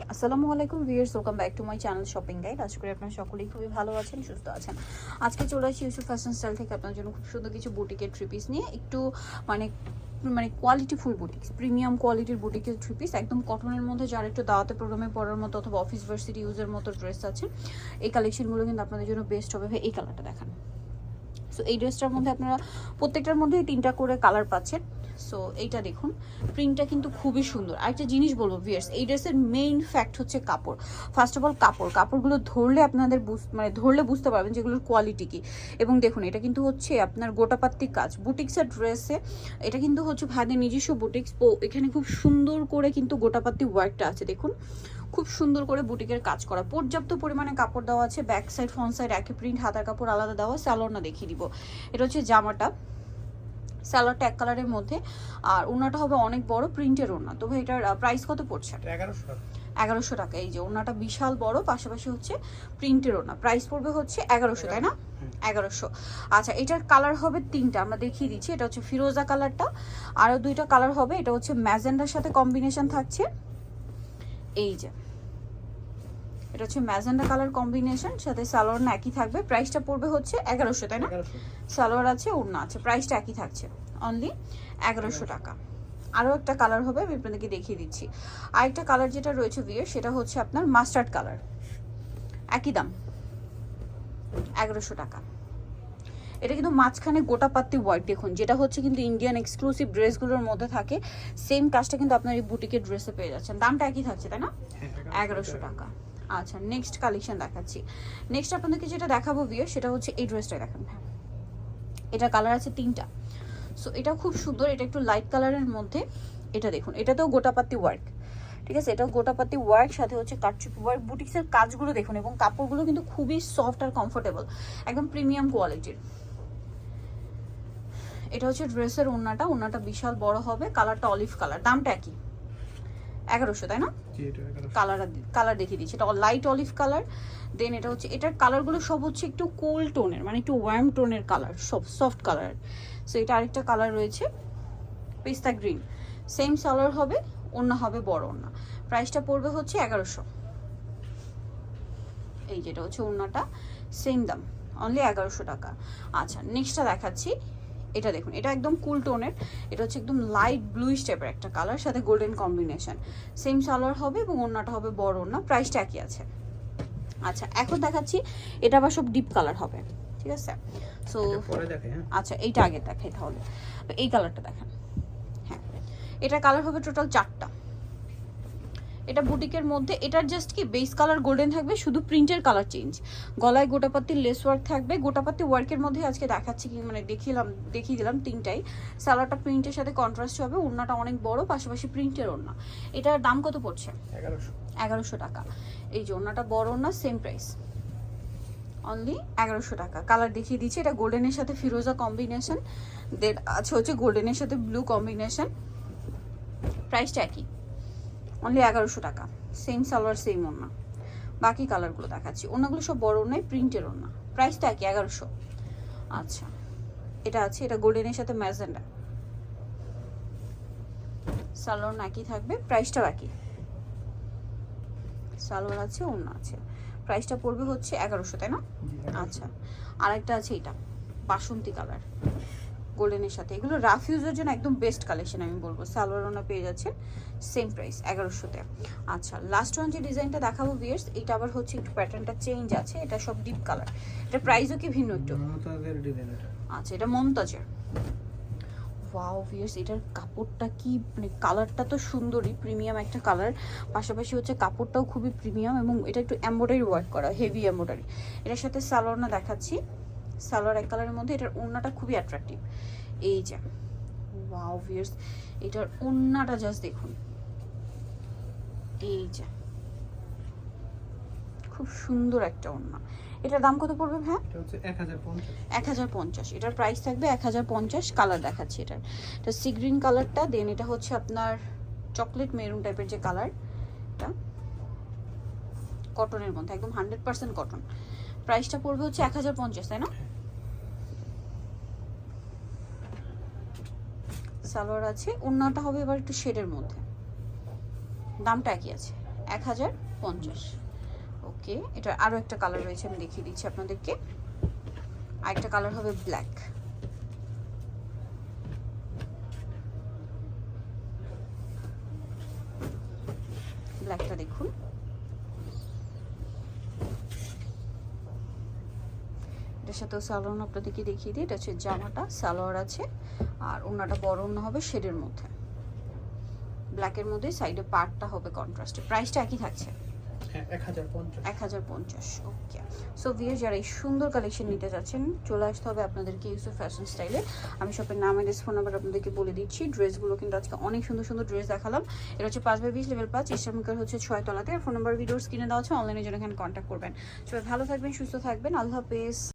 আসসালামু আলাইকুম viewers, welcome back to my channel shopping guide. আশা করি আপনারা সকলেই খুবই ভালো আছেন, সুস্থ আছেন। আজকে চলে আসি ইউসুফ ফ্যাশন স্টাইল থেকে আপনার জন্য খুব সুন্দর কিছু বুটিকের থ্রি পিস নিয়ে। একটু মানে মানে কোয়ালিটি ফুল বুটিক্স, প্রিমিয়াম কোয়ালিটির বুটিকের থ্রি পিস, একদম কটনের মধ্যে, যারা একটু দাওয়াতে প্রোগ্রামে পরার মতো অথবা অফিস ভার্সিটি ইউজের মতো ড্রেস আছে, এই কালেকশনগুলো কিন্তু আপনাদের জন্য বেস্ট হবে। এই কালারটা দেখান। সো এই ড্রেসটার মধ্যে আপনারা প্রত্যেকটার মধ্যেই 3টা করে কালার পাচ্ছেন। সো এইটা দেখুন, প্রিন্টটা কিন্তু খুবই সুন্দর। আরেকটা জিনিস বলবো ভিউয়ার্স, এই ড্রেসের মেইন ফ্যাক্ট হচ্ছে কাপড়। ফার্স্ট অফ অল কাপড়গুলো ধরলে আপনাদের ধরলে বুঝতে পারবেন যেগুলোর কোয়ালিটি কি। এবং দেখুন, এটা কিন্তু হচ্ছে আপনার গোটাপাত্তি কাজ বুটিক্সের ড্রেসে। এটা কিন্তু হচ্ছে ভাইদের নিজস্ব বুটিক্স। এখানে খুব সুন্দর করে কিন্তু গোটাপাত্তি ওয়ার্কটা আছে, দেখুন খুব সুন্দর করে বুটিকের কাজ করা, পর্যাপ্ত পরিমাণে কাপড় দেওয়া আছে। ব্যাক সাইড ফ্রন্ট সাইড একই প্রিন্ট, হাতার কাপড় আলাদা দেওয়া। স্যালোয়ারটা দেখিয়ে দিব। এটা হচ্ছে জামাটা, স্যালোয়ারটা এক কালারের মধ্যে, আর ওনাটা হবে অনেক বড় প্রিন্টের ওনা। তো ভাই এটার প্রাইস কত পড়ছে? 1100 টাকা। এই যে ওনাটা বিশাল বড়, পাশাপাশি হচ্ছে প্রিন্টের ওনা, প্রাইস পড়বে হচ্ছে 1100, তাই না? 1100। আচ্ছা, এটার কালার হবে 3টা, আমরা দেখিয়ে দিচ্ছি। এটা হচ্ছে ফিরোজা কালারটা, আরও 2টা কালার হবে। এটা হচ্ছে ম্যাজেন্ডার সাথে কম্বিনেশন থাকছে। এই যে এটা হচ্ছে ম্যাজেন্ডা কালার কম্বিনেশন, সাথে সালোয়ার না একই থাকবে। প্রাইসটা পড়বে হচ্ছে 1100, তাই না? সালোয়ার আছে, ওড়না আছে, প্রাইসটা একই থাকছে, অনলি 1100 টাকা। আরও একটা কালার হবে, আমি আপনাদেরকে দেখিয়ে দিচ্ছি। আরেকটা কালার যেটা রয়েছে ভিয়ার, সেটা হচ্ছে আপনার মাস্টার্ড কালার, একই দাম 1100 টাকা। এটা কিন্তু মাঝখানে গোটাপাত্তি ওয়ার্ক, দেখুন যেটা হচ্ছে কিন্তু ইন্ডিয়ান এক্সক্লুসিভ ড্রেসগুলোর মধ্যে থাকে, সেম কাজটা কিন্তু আপনার এই বুটিকের ড্রেসে পেয়ে যাচ্ছেন। দামটা একই থাকছে, তাই না? 1100 টাকা। আচ্ছা, নেক্সট কালেকশন দেখাচ্ছি। নেক্সট আপনাদেরকে যেটা দেখাবো ভিউয়ার, সেটা হচ্ছে এই ড্রেসটা দেখান। হ্যাঁ, এটা কালার আছে 3টা। সো এটা খুব সুন্দর, এটা একটু লাইট কালারের মধ্যে। এটা দেখুন, এটাতেও গোটাপাত্তি ওয়ার্ক, ঠিক আছে? এটাও গোটাপাতি ওয়ার্ক, সাথে হচ্ছে কাটচুপি ওয়ার্ক। বুটিক্সের কাজগুলো দেখুন, এবং কাপড়গুলো কিন্তু খুবই সফট আর কমফোর্টেবল, একদম প্রিমিয়াম কোয়ালিটির। এটা হচ্ছে ড্রেসের ওন্নাটা বিশাল বড় হবে, কালারটা অলিভ কালার। দামটা একই 1100, তাই না? কালার দেখিয়ে দিচ্ছি। এটা লাইট অলিভ কালার। দেন এটা হচ্ছে, এটার কালারগুলো সব হচ্ছে একটু কোল্ড টোনের, মানে একটু ওয়ার্ম টোনের কালার, সব সফট কালার। সো এটা আরেকটা কালার রয়েছে পেস্তা গ্রিন, সেম সালোয়ার হবে, ওন্না হবে বড় ওন্না। প্রাইসটা পড়বে হচ্ছে 1100। এই যেটা হচ্ছে ওন্নাটা, সেম দাম, অনলি 1100 টাকা। আচ্ছা, নেক্সটটা দেখাচ্ছি। এটা দেখুন, এটা একদম কুল টোনের, এটা হচ্ছে একদম লাইট ব্লুইশ টাইপের একটা কালার, সাথে গোল্ডেন কম্বিনেশন। সেম সালোয়ার হবে এবং ওন্নাটা হবে বড় ওন্না, প্রাইসটা একই আছে। আচ্ছা, এখন দেখাচ্ছি, এটা আবার সব ডিপ কালার হবে, ঠিক আছে? সো আচ্ছা, এইটা আগে দেখাই তাহলে। এই কালারটা দেখেন। হ্যাঁ, এটা কালার হবে টোটাল 4টা। এটা বুটিকের মধ্যে, এটার জাস্ট কি বেস কালার গোল্ডেন থাকবে, শুধু প্রিন্টের কালার চেঞ্জ। গলায় গোটাপাত্তির লেস ওয়ার্ক থাকবে। গোটাপাত্তি ওয়ার্কের মধ্যে আজকে দেখাচ্ছি কি, মানে দেখিয়ে দিলাম 3টাই। সালোয়ারটা প্রিন্টের সাথে কন্ট্রাস্ট হবে, ওড়নাটা অনেক বড়, পাশাপাশি প্রিন্টের ওড়না। এটার দাম কত পড়ছে? 1100 টাকা। এই যে ওড়নাটা বড় ওড়না, সেম প্রাইস, অনলি 1100 টাকা। কালার দেখিয়ে দিচ্ছি। এটা গোল্ডেনের সাথে ফিরোজা কম্বিনেশন, দেন আছে হচ্ছে গোল্ডেনের সাথে ব্লু কম্বিনেশন, প্রাইসটা একই, অনলি 1100 টাকা। সেম সালোয়ার, সেম ওড়না। বাকি কালারগুলো দেখাচ্ছি। ওড়নাগুলো সব বড় ওড়নায়, প্রিন্টের ওড়না, প্রাইসটা একই 1100। আচ্ছা, এটা আছে, এটা গোল্ডেনের সাথে ম্যাজেন্ডা, সালোয়ার একই থাকবে, প্রাইসটাও একই। সালোয়ার আছে, ওড়না আছে, প্রাইসটা পড়বে হচ্ছে 1100, তাই না? আচ্ছা, আরেকটা আছে, এটা বাসন্তী কালার গোল্ডেনের সাথে। এগুলো রাফ ইউজের জন্য একদম বেস্ট কালেকশন আমি বলবো। সালোয়ার ওনা পেয়ে যাচ্ছেন, সেম প্রাইস 1100-তে। আচ্ছা, লাস্ট ওয়ান যে ডিজাইনটা দেখাবো ভিউয়ার্স, এটা আবার হচ্ছে একটু প্যাটার্নটা চেঞ্জ আছে। এটা সব ডিপ কালার, এটা প্রাইসও কি ভিন্ন একটু। আচ্ছা, এটা মমতাজের। ওয়াও ভিউয়ার্স, এটার কাপড়টা কি, মানে কালারটা তো সুন্দরই, প্রিমিয়াম একটা কালার, পাশাপাশি হচ্ছে কাপড়টাও খুবই প্রিমিয়াম, এবং এটা একটু এমব্রয়ডারি ওয়ার্ক করা, হেভি এমব্রয়ডারি। এটার সাথে সালোয়ার না দেখাচ্ছি। সালোয়ার এক কালারের মধ্যে, এটার ওড়নাটা খুবই অ্যাট্রাকটিভ। এই যে ওয়াও ভিউয়ার্স, এটার ওড়নাটা জাস্ট দেখুন। এই যে খুব সুন্দর একটা ওড়না। এটার দাম কত পড়বে ভাই? এটা হচ্ছে 1050। 1050। এটার প্রাইস থাকবে 1050। কালার দেখাচ্ছি, এটা সি গ্রিন কালারটা, দেন এটা হচ্ছে আপনার চকলেট মেরুন টাইপের যে কালার, এটা কটনের মধ্যে, একদম 100% কটন। প্রাইসটা পড়বে হচ্ছে 1050, তাই না? সালোয়ার আছে, ওড়নাটা হবে এবার একটু শেডের মধ্যে, দামটা একই আছে 1050। ওকে, এটার আরও একটা কালার রয়েছে, আমি দেখিয়ে দিচ্ছি আপনাদেরকে। আরেকটা কালার হবে ব্ল্যাক। ব্ল্যাকটা দেখুন, এটার সাথেও সালোয়ার আপনাদেরকে দেখিয়ে দিই। এটা হচ্ছে জামাটা, সালোয়ার আছে, আর ওনাটা বড় ওনা হবে শেডের মধ্যে, ব্ল্যাকের মধ্যে সাইডে পার্টটা হবে কন্ট্রাস্টে। প্রাইসটা একই থাকছে 1050। ওকে, সো ভিউয়ার যারা এই সুন্দর কালেকশন নিতে যাচ্ছেন চলে আসতে হবে আপনাদেরকে ইউসুফ ফ্যাশন স্টাইলে। আমি শপের নাম এড্রেস ফোন নাম্বার আপনাদেরকে বলে দিচ্ছি। ড্রেসগুলো কিন্তু আজকে অনেক সুন্দর সুন্দর ড্রেস দেখালাম। এটা হচ্ছে 5x20 লেভেল 5, ইসলামিকার হচ্ছে 6 তলাতে। আর ফোন নাম্বার ভিডিওস কিনে দেওয়া আছে, অনলাইনের জন্য এখানে কন্ট্যাক্ট করবেন। সবাই ভালো থাকবেন, সুস্থ থাকবেন, আল্লাহ হাফেজ।